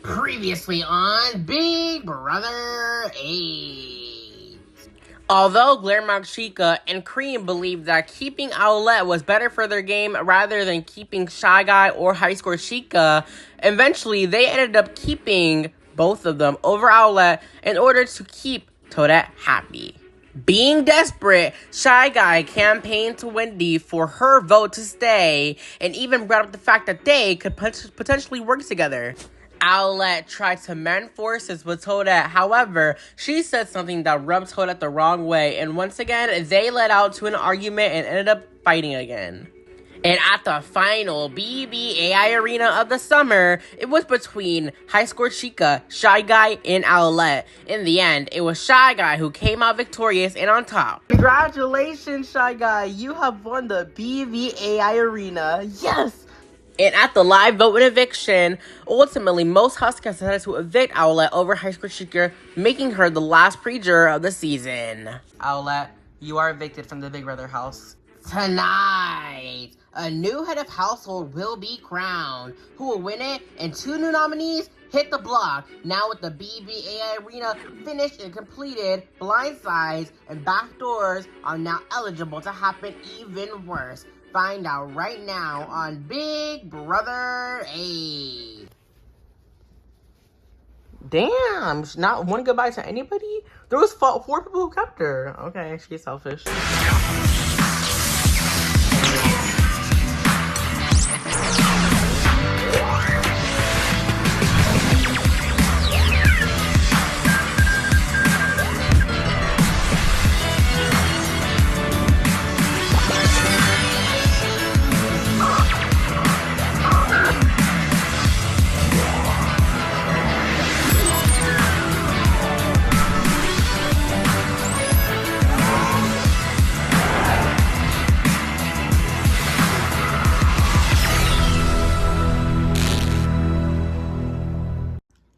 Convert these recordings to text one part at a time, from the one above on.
Previously on Big Brother 8. Although Glamour Chica and Cream believed that keeping Owlette was better for their game rather than keeping Shy Guy or High Score Chica, eventually they ended up keeping both of them over Owlette in order to keep Toadette happy. Being desperate, Shy Guy campaigned to Wendy for her vote to stay and even brought up the fact that they could potentially work together. Owlette tried to mend forces with Toadette. However, she said something that rubbed Toadette the wrong way, and once again, they led out to an argument and ended up fighting again. And at the final BBAI arena of the summer, it was between High Score Chica, Shy Guy, and Owlette. In the end, it was Shy Guy who came out victorious and on top. Congratulations, Shy Guy! You have won the BBAI arena. Yes! And at the live vote and eviction, ultimately, most Huskers decided to evict Owlette over High Score Chica, making her the last pre-juror of the season. Owlette, you are evicted from the Big Brother house. Tonight, a new head of household will be crowned. Who will win it? And 2 new nominees hit the block. Now with the BBAI arena finished and completed, blindsides and backdoors are now eligible to happen even worse. Find out right now on Big Brother 8. Damn, not one goodbye to anybody? There was 4 people who kept her. Okay, she's selfish.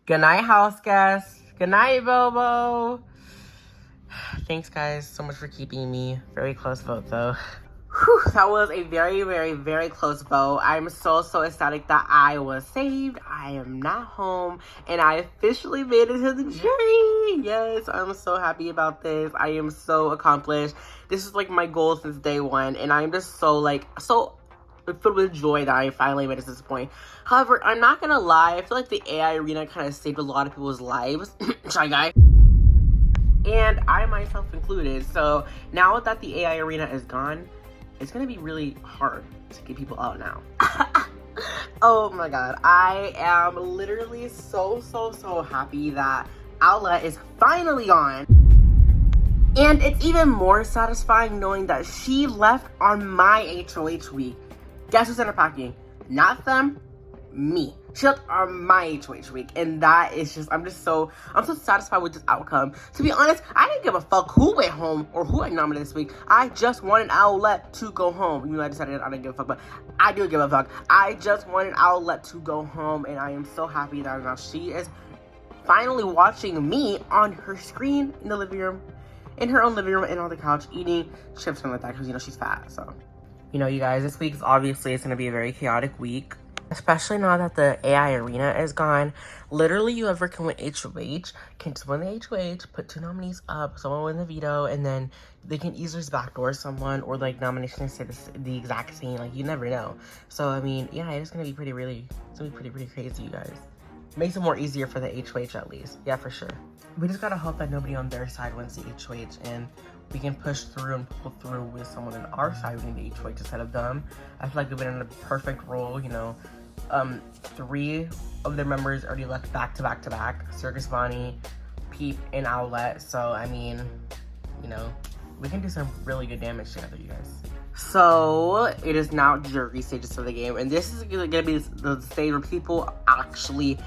Good night, house guests. Good night, Bobo. Thanks, guys, so much for keeping me. Very close vote, though. Whew, that was a very, very, very close vote. I'm so ecstatic that I was saved. I am not home, and I officially made it to the jury. Yes, I'm so happy about this. I am so accomplished. This is like my goal since day one, and I'm just so filled with joy that I finally made it to this point. However, I'm not gonna lie, I feel like the AI arena kind of saved a lot of people's lives. Shy Guy. And I myself included. So now that the AI arena is gone, it's gonna be really hard to get people out now. Oh my god. I am literally so happy that Owlette is finally gone. And it's even more satisfying knowing that she left on my HOH week. Guess who's center packing? Not them, me. She left on my HOH week, and that is just, I'm so satisfied with this outcome. To be honest, I didn't give a fuck who went home or who I nominated this week. I just wanted Owlette to go home. Even though I decided I didn't give a fuck, but I do give a fuck. I just wanted Owlette to go home, and I am so happy that now she is finally watching me on her screen in the living room, in her own living room, and on the couch, eating chips and like that, because, you know, she's fat, so. You know, you guys, this week obviously it's going to be a very chaotic week. Especially now that the AI arena is gone. Literally, whoever can win HOH can just win the HOH, put 2 nominees up, someone win the veto, and then they can easily backdoor someone, or like nominations say the exact same. Like, you never know. So, I mean, yeah, it's going to be pretty crazy, you guys. Makes it more easier for the HOH at least. Yeah, for sure. We just gotta hope that nobody on their side wins the HOH, and we can push through and pull through with someone on our side winning the HOH instead of them. I feel like we've been in a perfect role, you know. 3 of their members already left back to back. Circus Bonnie, Peep, and Owlette. So, I mean, you know, we can do some really good damage together, you guys. So, it is now jury stages of the game, and this is gonna be the stage where people actually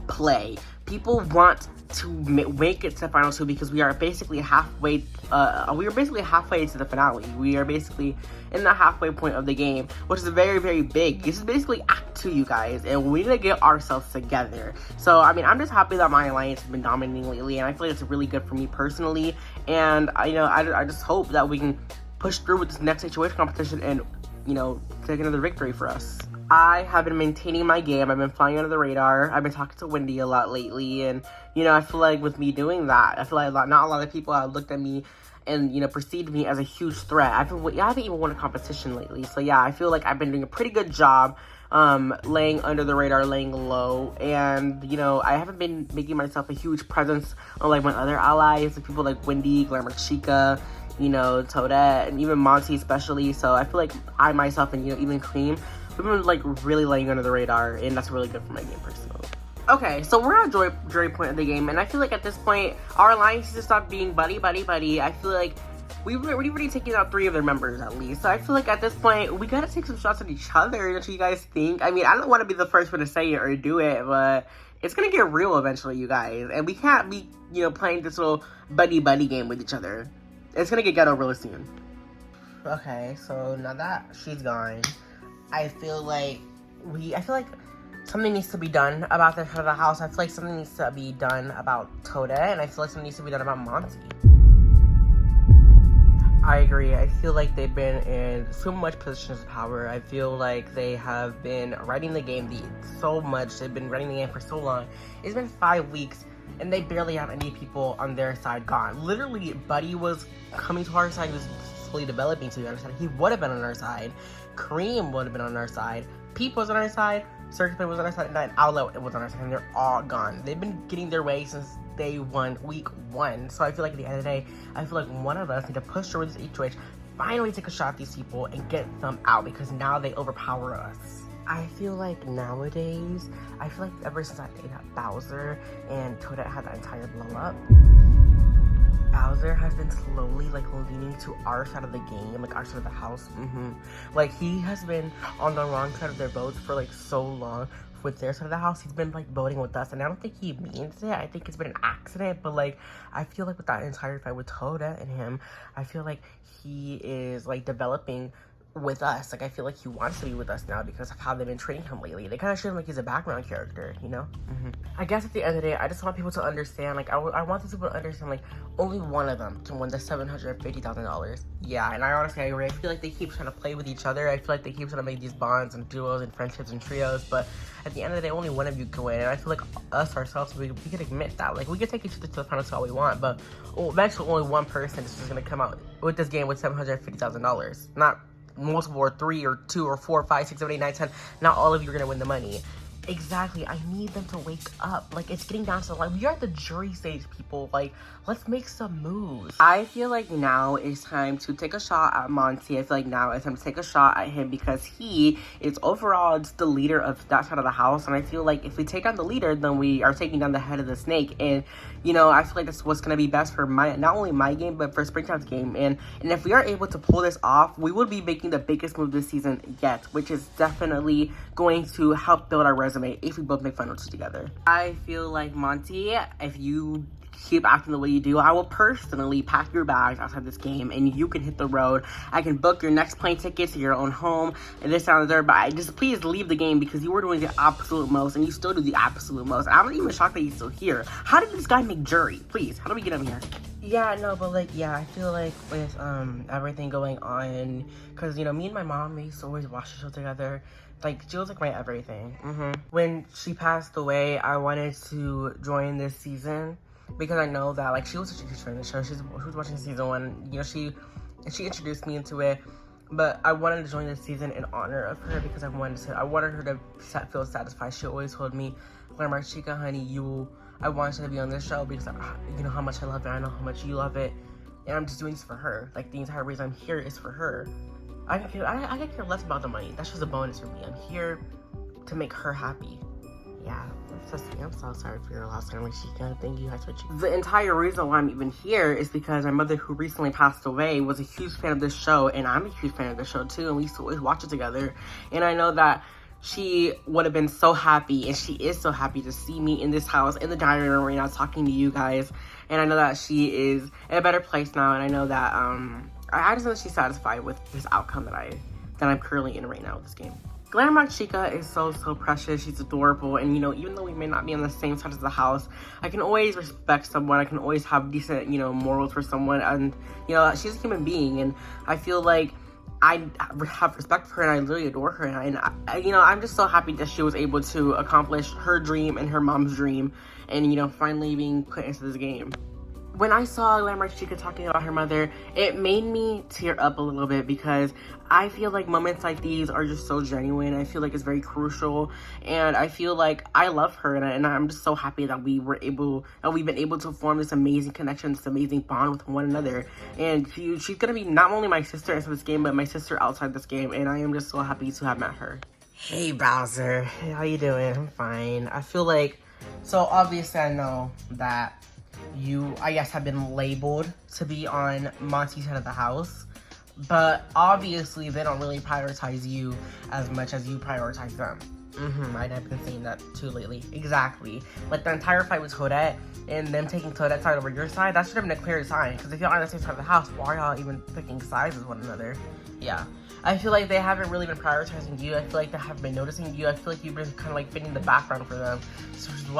play. People want to make it to final 2 because we are basically halfway to the finale. We are basically in the halfway point of the game, which is very, very big. This is basically Act 2, you guys, and we need to get ourselves together. So, I mean, I'm just happy that my alliance has been dominating lately, and I feel like it's really good for me personally, and, you know, I just hope that we can push through with this next HOH competition and, you know, take another victory for us. I have been maintaining my game. I've been flying under the radar. I've been talking to Wendy a lot lately. And, you know, I feel like with me doing that, I feel like not a lot of people have looked at me and, you know, perceived me as a huge threat. I haven't even won a competition lately. So, yeah, I feel like I've been doing a pretty good job laying under the radar, laying low. And, you know, I haven't been making myself a huge presence on, like, my other allies. Like, people like Wendy, Glamour Chica, you know, Toadette, and even Monty especially. So, I feel like I myself and, you know, even Cream, we've been, like, really laying under the radar, and that's really good for my game, personally. Okay, so we're at jury point of the game, and I feel like at this point, our alliance needs to stop being buddy. I feel like we've already taken out 3 of their members, at least. So I feel like at this point, we gotta take some shots at each other, don't you guys think? I mean, I don't want to be the first one to say it or do it, but it's gonna get real eventually, you guys. And we can't be, you know, playing this little buddy game with each other. It's gonna get ghetto really soon. Okay, so now that she's gone, I feel like something needs to be done about the head of the house. I feel like something needs to be done about Toadette, and I feel like something needs to be done about Monty. I agree. I feel like they've been in so much positions of power. I feel like they have been writing the game so much. They've been writing the game for so long. It's been 5 weeks, and they barely have any people on their side gone. Literally, Buddy was coming to our side. He was slowly developing to the other side. He would have been on our side. Cream would have been on our side. Peep was on our side. Search Play was on our side. And Outlet was on our side. And they're all gone. They've been getting their way since day 1, week 1. So I feel like at the end of the day, I feel like one of us need to push towards this HOH, finally take a shot at these people and get them out, because now they overpower us. I feel like nowadays, ever since I dated Bowser and Toadette had that entire blow up, Bowser has been slowly, like, leaning to our side of the game, like, our side of the house. Like, he has been on the wrong side of their boats for, like, so long. With their side of the house, he's been, like, voting with us, and I don't think he means it. I think it's been an accident, but, like, I feel like with that entire fight with Toadette and him, I feel like he is, like, developing with us. Like, I feel like he wants to be with us now because of how they've been treating him lately. They kind of treat him like he's a background character, you know? I guess at the end of the day, I just want people to understand, like, I want these people to understand, like, only one of them can win the $750,000. Yeah, and I agree. I feel like they keep trying to play with each other. I feel like they keep trying to make these bonds and duos and friendships and trios, but at the end of the day, only one of you can win. And I feel like us, ourselves, we can admit that. Like, we can take each other to the finals all we want, but eventually only one person is just going to come out with this game with $750,000. Not multiple, or 3 or 2 or 4 5 6 7 8 9 10. Not all of you are gonna win the money. Exactly. I need them to wake up. Like, it's getting down to the line. We are at the jury stage, people. Like, let's make some moves. I feel like now it's time to take a shot at Monty. I feel like now it's time to take a shot at him because he is overall just the leader of that side of the house. And I feel like if we take down the leader, then we are taking down the head of the snake. And, you know, I feel like that's what's going to be best for not only my game, but for Springtown's game. And if we are able to pull this off, we will be making the biggest move this season yet, which is definitely going to help build our resume if we both make finals together. I feel like, Monty, if you keep acting the way you do, I will personally pack your bags outside this game and you can hit the road. I can book your next plane tickets to your own home and this, that, and the third, but just please leave the game because you were doing the absolute most and you still do the absolute most. I'm not even shocked that he's still here. How did this guy make jury? Please, how do we get him here? Yeah, no, but, like, yeah, I feel like with everything going on, because, you know, me and my mom, we used to always watch the show together. Like, she was, like, my everything. When she passed away, I wanted to join this season because I know that, like, she was such a huge fan of the show. She was watching season 1. You know, she introduced me into it. But I wanted to join this season in honor of her because I wanted her to feel satisfied. She always told me, Glamour Chica, honey, I want you to be on this show because you know how much I love it. I know how much you love it. And I'm just doing this for her. Like, the entire reason I'm here is for her. I could care less about the money. That's just a bonus for me. I'm here to make her happy. Yeah, I'm so sorry for your loss, Glamour Chica. Thank you guys for choosing. The entire reason why I'm even here is because my mother, who recently passed away, was a huge fan of this show, and I'm a huge fan of the show too, and we used to always watch it together. And I know that she would have been so happy, and she is so happy to see me in this house, in the dining room right now, talking to you guys. And I know that she is in a better place now, and I know that, I just know that she's satisfied with this outcome that I'm currently in right now with this game. Glamour Chica is so precious. She's adorable, and, you know, even though we may not be on the same side as the house, I can always respect someone. I can always have decent, you know, morals for someone, and, you know, she's a human being, and I feel like I have respect for her and I literally adore her. And you know, I'm just so happy that she was able to accomplish her dream and her mom's dream and, you know, finally being put into this game. When I saw Glamrock Chica talking about her mother, it made me tear up a little bit because I feel like moments like these are just so genuine. I feel like it's very crucial, and I feel like I love her, and I'm just so happy that we've been able to form this amazing connection, this amazing bond with one another. And she's gonna be not only my sister in this game, but my sister outside this game, and I am just so happy to have met her. Hey Bowser, how you doing? I'm fine. I feel like, so obviously I know that you, I guess, have been labeled to be on Monty's side of the house, but obviously they don't really prioritize you as much as you prioritize them. I've been saying that too lately. Exactly. Like the entire fight with Toadette and them taking Toadette's side over your side, that should have been a clear sign, because if you're on the same side of the house, why are y'all even picking sides with one another? Yeah. I feel like they haven't really been prioritizing you. I feel like they haven't been noticing you. I feel like you've been kind of like fitting the background for them,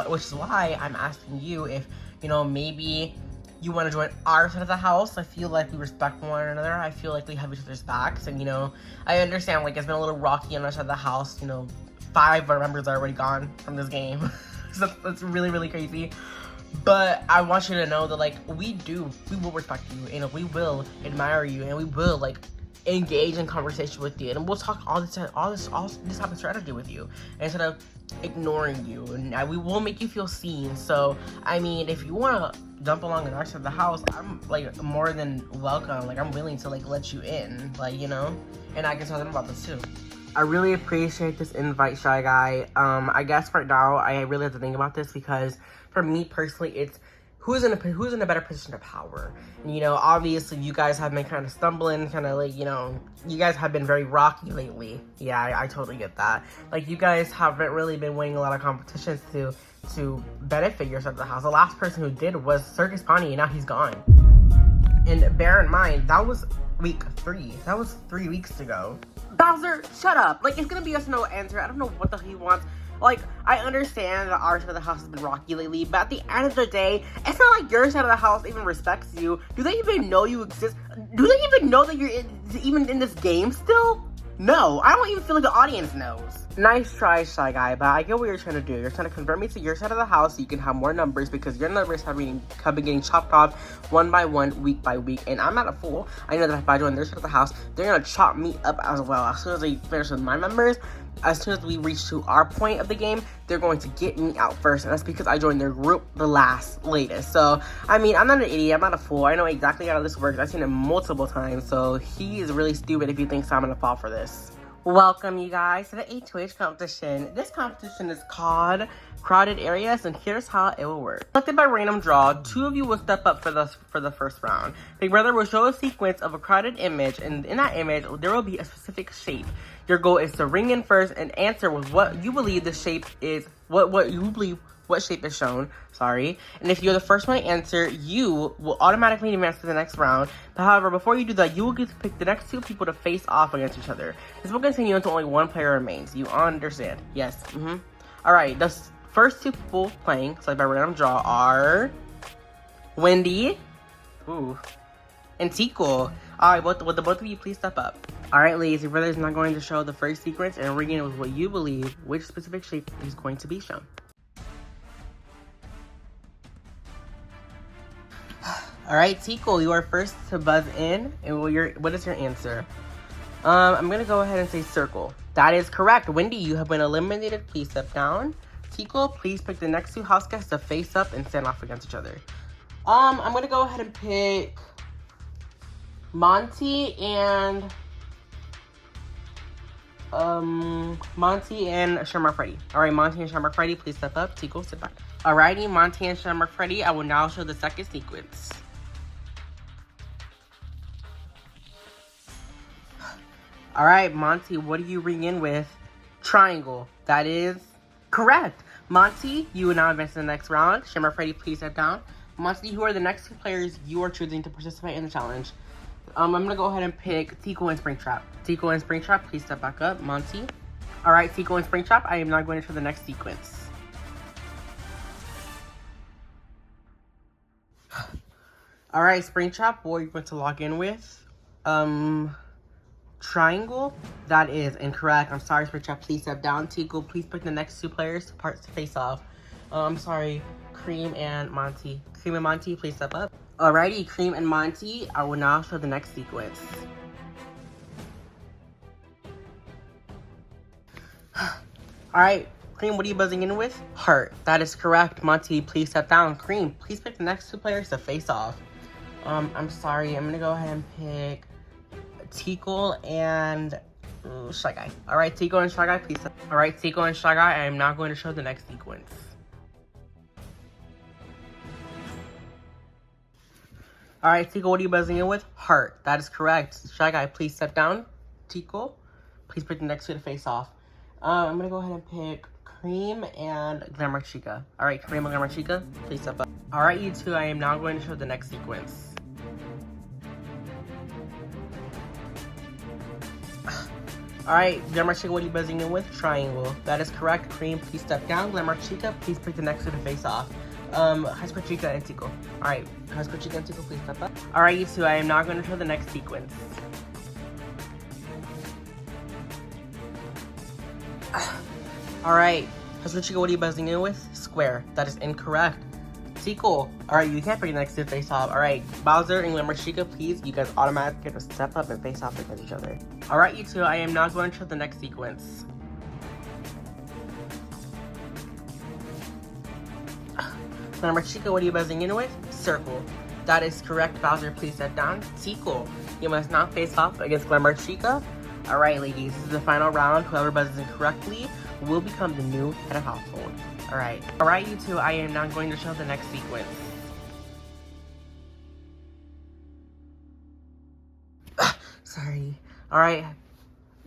which is why I'm asking you if, you know, maybe you want to join our side of the house. I feel like we respect one another. I feel like we have each other's backs. And, you know, I understand, like, it's been a little rocky on our side of the house. You know, 5 of our members are already gone from this game. So that's really, really crazy. But I want you to know that, like, we will respect you. And we will admire you. And we will, like, engage in conversation with you. And we'll talk all this type of strategy with you, instead of ignoring you, and we will make you feel seen. So I mean, if you want to jump along in our side of the house, I'm like more than welcome. Like, I'm willing to like let you in, like, you know, and I can tell them about this too. I really appreciate this invite, Shy Guy. I guess right now I really have to think about this, because for me personally, it's who's in a better position of power. And, you know, obviously you guys have been kind of stumbling, kind of like, you know, you guys have been very rocky lately. Yeah, I totally get that. Like, you guys haven't really been winning a lot of competitions to benefit your side of the house. The last person who did was Circus Pawnee, and now he's gone. And bear in mind, that was week 3. That was 3 weeks ago. Bowser, shut up. Like, it's gonna be a no answer. I don't know what the hell he wants. Like, I understand that our side of the house has been rocky lately, but at the end of the day, it's not like your side of the house even respects you. Do they even know you exist? Do they even know that you're even in this game still? No, I don't even feel like the audience knows. Nice try, Shy Guy, but I get what you're trying to do. You're trying to convert me to your side of the house so you can have more numbers, because your numbers have been getting chopped off one by one, week by week, and I'm not a fool. I know that if I join their side of the house, they're gonna chop me up as well. As soon as they finish with my members, as soon as we reach to our point of the game, they're going to get me out first, and that's because I joined their group the latest. So, I mean, I'm not an idiot, I'm not a fool. I know exactly how this works. I've seen it multiple times, so he is really stupid if he thinks I'm gonna fall for this. Welcome, you guys, to the H2H competition. This competition is called Crowded Areas, and here's how it will work. Selected by random draw, 2 of you will step up for the first round. Big Brother will show a sequence of a crowded image, and in that image, there will be a specific shape. Your goal is to ring in first and answer with what you believe the shape is, what shape is shown, sorry. And if you're the first one to answer, you will automatically advance to the next round. But however, before you do that, you will get to pick the next 2 people to face off against each other. This will continue until only 1 player remains. You understand? Yes. Alright, the first 2 people playing, so by random draw, are Wendy, and Tico. Alright, will the both of you please step up? Alright, ladies, your brother is now going to show the first sequence and ring in with what you believe which specific shape is going to be shown. Alright, Tico, you are first to buzz in, and what is your answer? I'm gonna go ahead and say circle. That is correct. Wendy, you have been eliminated. Please step down. Tico, please pick the next 2 house guests to face up and stand off against each other. I'm gonna go ahead and pick Monty and Shamrock Freddy. Alright, Monty and Shamrock Freddy, please step up. Tico, sit back. Alrighty, Monty and Shamrock Freddy, I will now show the second sequence. Alright, Monty, what do you ring in with? Triangle. That is correct. Monty, you will now advance to the next round. Shamrock Freddy, please step down. Monty, who are the next 2 players you are choosing to participate in the challenge? I'm gonna go ahead and pick Tico and Springtrap. Tico and Springtrap, please step back up. Monty. Alright, Tico and Springtrap, I am now going to show the next sequence. Alright, Springtrap, what are you going to log in with? Triangle? That is incorrect. I'm sorry, Springtrap. Please step down. Tico, please pick the next two players to face off. I'm sorry, Cream and Monty. Cream and Monty, please step up. Alrighty, Cream and Monty, I will now show the next sequence. Alright, Cream, what are you buzzing in with? Heart. That is correct. Monty, please step down. Cream, please pick the next two players to face off. I'm sorry, I'm gonna go ahead and pick Tico and Shy Guy. Alright, Tico and Shy Guy, please. Alright, Tico and Shy Guy, I am now going to show the next sequence. Alright, Tico, what are you buzzing in with? Heart. That is correct. Shy Guy, please step down. Tico, please pick the next two to face off. I'm gonna go ahead and pick Cream and Glamour Chica. Alright, Cream and Glamour Chica, please step up. Alright, you two, I am now going to show the next sequence. Alright, Glamour Chica, what are you buzzing in with? Triangle. That is correct. Cream, please step down. Glamour Chica, please pick the next two to face off. High School Chica and Tico. Alright, High School Chica and Tico, please step up. Alright, you two, I am now going to show the next sequence. Alright, High School Chica, what are you buzzing in with? Square. That is incorrect. Tico. Alright, you can't pick the next two to face off. Alright, Bowser and Glamour Chica, please, you guys automatically get to step up and face off against each other. Alright, you two, I am now going to show the next sequence. Glamour Chica, what are you buzzing in with? Circle. That is correct. Bowser, please step down. Tico, you must not face off against Glamour Chica. Alright, ladies, this is the final round. Whoever buzzes incorrectly will become the new head of household. Alright. Alright, you two, I am now going to show the next sequence. Sorry. Alright.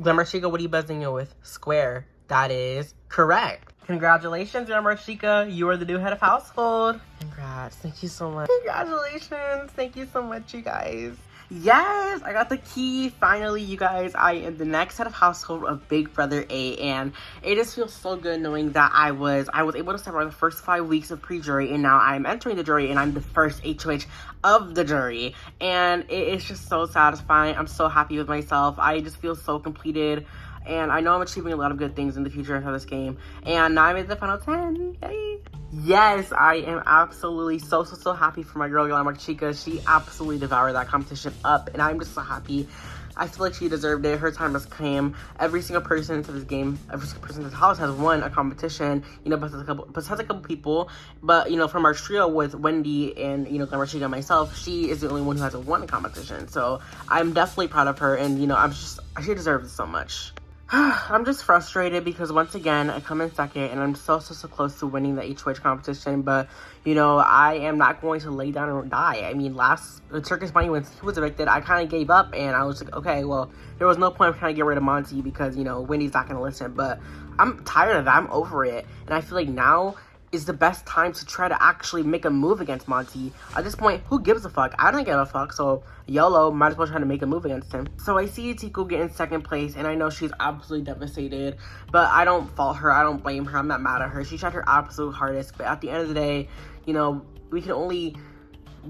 Glamour Chica, what are you buzzing in with? Square. That is correct. Congratulations, Glamour Chica. You are the new head of household. Congrats. Thank you so much. Congratulations. Thank you so much, you guys. Yes, I got the key. Finally, you guys, I am the next head of household of Big Brother 8, and it just feels so good knowing that I was able to survive the first 5 weeks of pre-jury, and now I'm entering the jury, and I'm the first HOH of the jury, and it's just so satisfying. I'm so happy with myself. I just feel so completed, and I know I'm achieving a lot of good things in the future for this game, and now I made the final 10. Yay! Yes, I am absolutely so happy for my girl Glamour Chica. She absolutely devoured that competition up, and I'm just so happy. I feel like she deserved it. Her time has come. Every single person into this game, every single person in this house has won a competition, you know, besides a couple people. But, you know, from our trio with Wendy and, you know, Glamour Chica and myself, she is the only one who hasn't won a competition. So I'm definitely proud of her, and, you know, she deserves it so much. I'm just frustrated because once again, I come in second and I'm so close to winning the HOH competition, but, you know, I am not going to lay down and die. I mean, when Circus Bunny, when he was evicted, I kind of gave up and I was like, okay, well, there was no point of trying to get rid of Monty because, you know, Wendy's not going to listen, but I'm tired of that. I'm over it. And I feel like now is the best time to try to actually make a move against Monty. At this point, who gives a fuck? I don't give a fuck, so YOLO, might as well try to make a move against him. So I see Tico get in second place, and I know she's absolutely devastated, but I don't fault her, I don't blame her, I'm not mad at her. She tried her absolute hardest, but at the end of the day, you know, we can only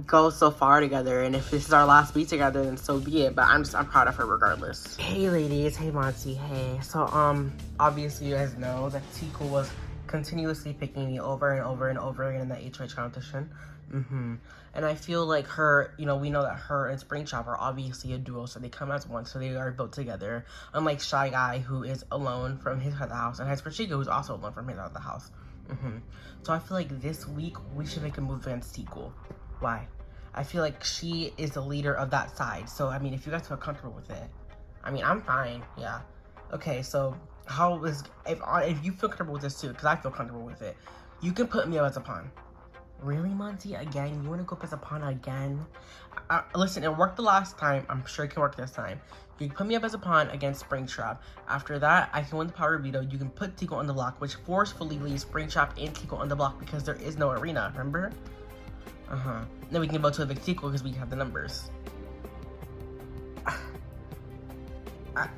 go so far together, and if this is our last week together, then so be it, but I'm proud of her regardless. Hey ladies, hey Monty, hey. So, obviously you guys know that Tico was continuously picking me over and over and over again in the HOH competition. And I feel like her, you know, we know that her and Springtrap are obviously a duo, so they come as one, so they are built together. Unlike Shy Guy, who is alone from his side of the house, and High School Chica, who's also alone from his side of the house. So I feel like this week, we should make a move against Tico. Why? I feel like she is the leader of that side, so, I mean, if you guys feel comfortable with it, I mean, I'm fine, yeah. Okay, so if you feel comfortable with this too, because I feel comfortable with it, you can put me up as a pawn. Really, Monty? Again? You want to go up as a pawn again? Listen, it worked the last time. I'm sure it can work this time. You can put me up as a pawn against Springtrap. After that, I can win the power veto. You can put Tico on the block, which forcefully leaves Springtrap and Tico on the block because there is no arena, remember? Then we can vote to evict Tico because we have the numbers.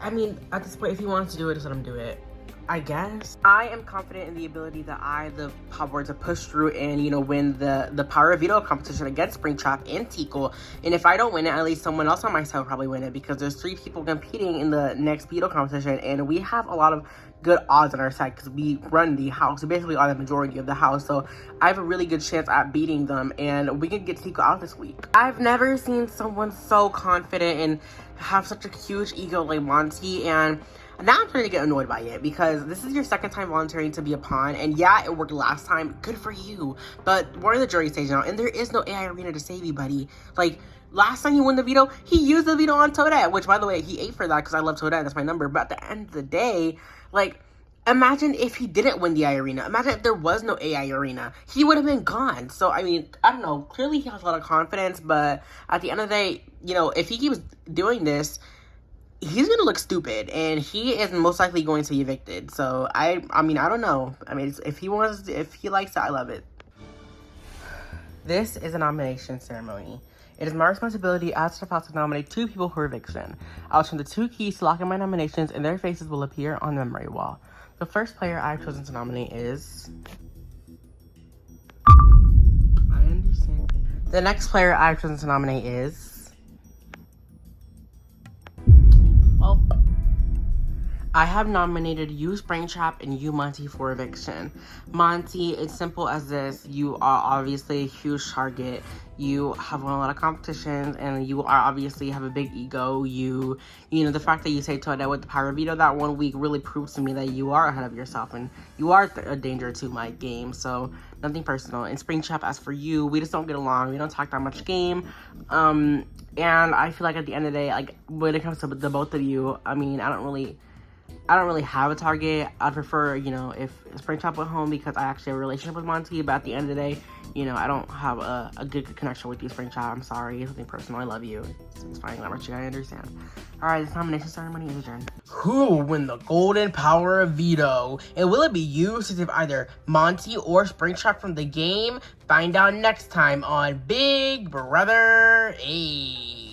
I mean, at this point, if he wants to do it, just let him do it. I guess. I am confident in the ability that the power to push through and, you know, win the Power of Veto competition against Springtrap and Tico. And if I don't win it, at least someone else on my side will probably win it, because there's 3 people competing in the next veto competition, and we have a lot of good odds on our side because we run the house. We basically are the majority of the house, so I have a really good chance at beating them, and we can get Tico out this week. I've never seen someone so confident and have such a huge ego like Monty, and now I'm starting to get annoyed by it, because this is your second time volunteering to be a pawn, and yeah, it worked last time. Good for you. But we're in the jury stage now, and there is no AI arena to save you, buddy. Like, last time you won the veto, he used the veto on Toadette, which, by the way, he ate for that because I love Toadette. That's my number. But at the end of the day, like, imagine if he didn't win the AI arena. Imagine if there was no AI arena. He would have been gone. So, I mean, I don't know. Clearly, he has a lot of confidence, but at the end of the day, you know, if he keeps doing this, he's gonna look stupid, and he is most likely going to be evicted. So I mean, I don't know. I mean, if he likes it, I love it. This is a nomination ceremony. It is my responsibility as the house to nominate 2 people for eviction. I'll turn the 2 keys to lock in my nominations, and their faces will appear on the memory wall. The first player I've chosen to nominate is... I understand. The next player I've chosen to nominate is... Well, I have nominated you, Springtrap, and you, Monty, for eviction. Monty, it's simple as this. You are obviously a huge target. You have won a lot of competitions, and you are obviously have a big ego. You know, the fact that you say Toadette with the Power Veto that 1 week really proves to me that you are ahead of yourself, and you are a danger to my game. So, nothing personal. And Springtrap, as for you, we just don't get along. We don't talk that much game. And I feel like at the end of the day, like, when it comes to the both of you, I mean, I don't really have a target. I'd prefer, you know, if Springtrap went home, because I actually have a relationship with Monty, but at the end of the day, you know, I don't have a good connection with you, Springtrap. I'm sorry. It's something personal. I love you. It's fine. I'm you gotta understand. Alright, this nomination ceremony is adjourned. Who will win the golden power of veto? And will it be you, to save either Monty or Springtrap from the game? Find out next time on Big Brother 8.